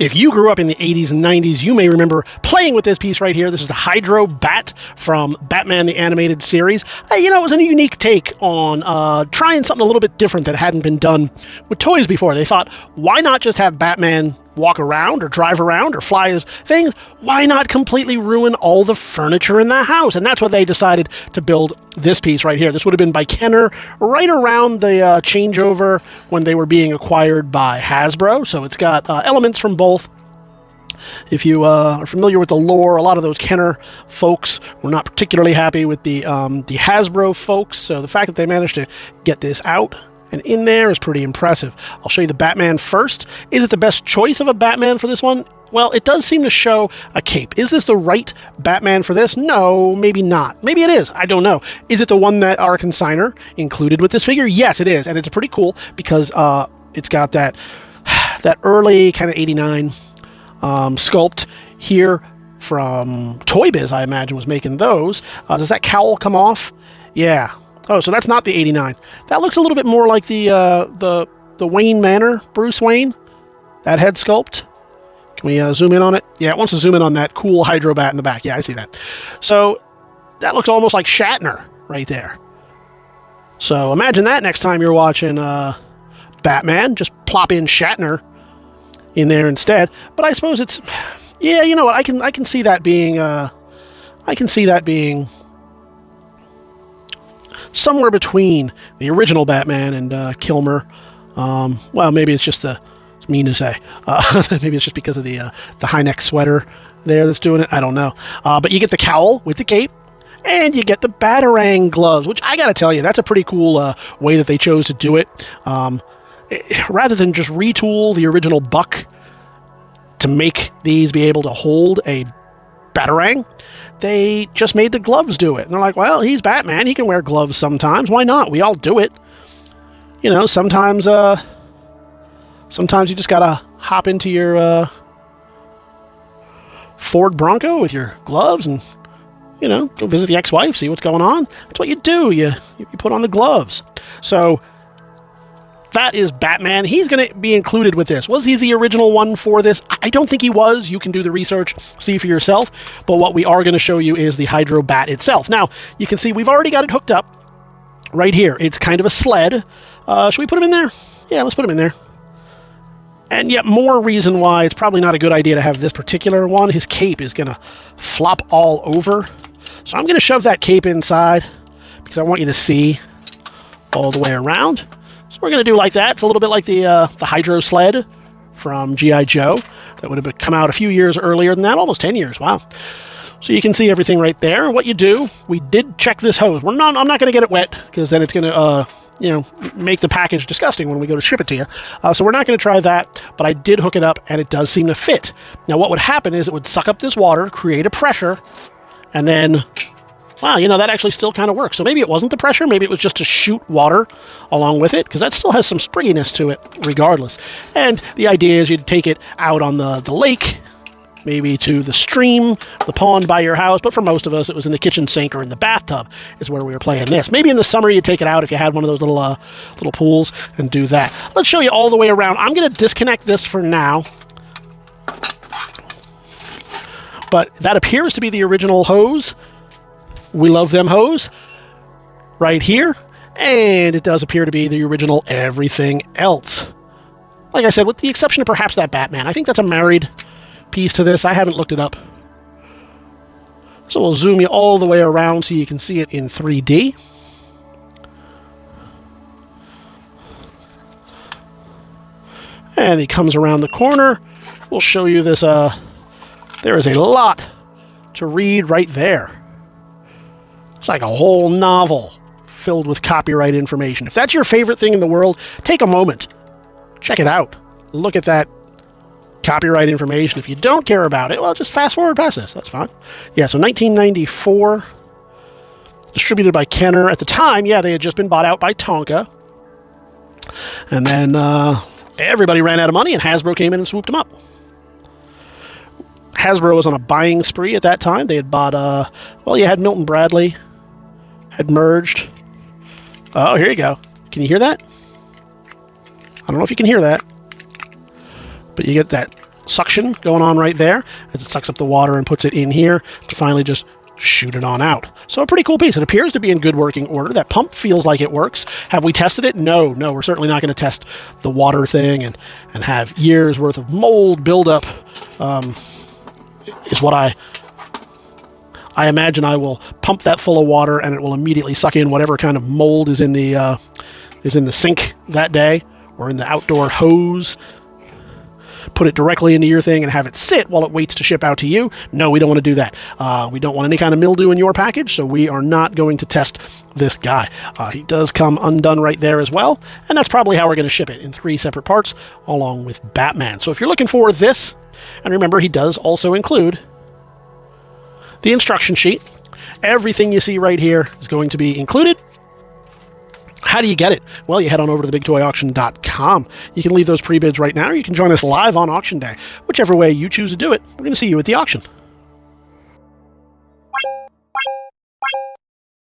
If you grew up in the 80s and 90s, you may remember playing with this piece right here. This is the Hydro Bat from Batman the Animated Series. It was a unique take on trying something a little bit different that hadn't been done with toys before. They thought, why not just have Batman walk around or drive around or fly his things? Why not completely ruin all the furniture in the house? And that's what they decided to build this piece right here. This would have been by Kenner right around the changeover when they were being acquired by Hasbro. So it's got elements from both. If you are familiar with the lore, a lot of those Kenner folks were not particularly happy with the Hasbro folks. So the fact that they managed to get this out and in there is pretty impressive. I'll show you the Batman first. Is it the best choice of a Batman for this one? Well, it does seem to show a cape. Is this the right Batman for this? No, maybe not. Maybe it is. I don't know. Is it the one that our consignor included with this figure? Yes, it is. And it's pretty cool because it's got that early kind of 89 sculpt here from Toy Biz, I imagine, was making those. Does that cowl come off? Yeah. Oh, so that's not the 89. That looks a little bit more like the Wayne Manor, Bruce Wayne. That head sculpt. Can we zoom in on it? Yeah, it wants to zoom in on that cool Hydro Bat in the back. Yeah, I see that. So that looks almost like Shatner right there. So imagine that next time you're watching Batman. Just plop in Shatner in there instead. But I suppose it's, yeah, you know what? I can see that being somewhere between the original Batman and Kilmer. Well, maybe it's just it's mean to say. Maybe it's just because of the high neck sweater there that's doing it. I don't know. But you get the cowl with the cape, and you get the Batarang gloves, which I got to tell you, that's a pretty cool way that they chose to do it. Rather than just retool the original Buck to make these be able to hold a Batarang, they just made the gloves do it. And they're like, well, he's Batman. He can wear gloves sometimes. Why not? We all do it. Sometimes you just got to hop into your Ford Bronco with your gloves and, go visit the ex-wife, see what's going on. That's what you do. You put on the gloves. So that is Batman. He's going to be included with this. Was he the original one for this? I don't think he was. You can do the research, see for yourself. But what we are going to show you is the Hydro Bat itself. Now, you can see we've already got it hooked up right here. It's kind of a sled. Should we put him in there? Yeah, let's put him in there. And yet more reason why it's probably not a good idea to have this particular one. His cape is going to flop all over. So I'm going to shove that cape inside because I want you to see all the way around. So we're going to do like that. It's a little bit like the Hydro sled from G.I. Joe. That would have come out a few years earlier than that, almost 10 years. Wow. So you can see everything right there. What you do, we did check this hose. I'm not going to get it wet because then it's going to make the package disgusting when we go to ship it to you. So we're not going to try that, but I did hook it up and it does seem to fit. Now what would happen is it would suck up this water, create a pressure, and then, wow, that actually still kind of works. So maybe it wasn't the pressure, maybe it was just to shoot water along with it, because that still has some springiness to it regardless. And the idea is you'd take it out on the lake, maybe to the stream, the pond by your house, but for most of us it was in the kitchen sink or in the bathtub is where we were playing this. Maybe in the summer you'd take it out if you had one of those little pools and do that. Let's show you all the way around. I'm going to disconnect this for now. But that appears to be the original hose. We love them hose right here. And it does appear to be the original everything else. Like I said, with the exception of perhaps that Batman. I think that's a married piece to this. I haven't looked it up. So we'll zoom you all the way around so you can see it in 3D. And he comes around the corner. We'll show you this. There is a lot to read right there. It's like a whole novel filled with copyright information. If that's your favorite thing in the world, take a moment. Check it out. Look at that copyright information. If you don't care about it, well, just fast forward past this. That's fine. Yeah, so 1994, distributed by Kenner. At the time, yeah, they had just been bought out by Tonka. And then everybody ran out of money, and Hasbro came in and swooped them up. Hasbro was on a buying spree at that time. They had bought, you had Milton Bradley, had merged. Oh, here you go. Can you hear that? I don't know if you can hear that. But you get that suction going on right there as it sucks up the water and puts it in here to finally just shoot it on out. So a pretty cool piece. It appears to be in good working order. That pump feels like it works. Have we tested it? No, we're certainly not going to test the water thing and have years worth of mold buildup. Is what I imagine. I will pump that full of water and it will immediately suck in whatever kind of mold is in the sink that day, or in the outdoor hose. Put it directly into your thing and have it sit while it waits to ship out to you. No, we don't want to do that. We don't want any kind of mildew in your package, so we are not going to test this guy. He does come undone right there as well, and that's probably how we're going to ship it, in 3 separate parts, along with Batman. So if you're looking for this, and remember, he does also include the instruction sheet. Everything you see right here is going to be included. How do you get it? Well, you head on over to TheBigToyAuction.com. You can leave those pre-bids right now, or you can join us live on auction day. Whichever way you choose to do it, we're going to see you at the auction.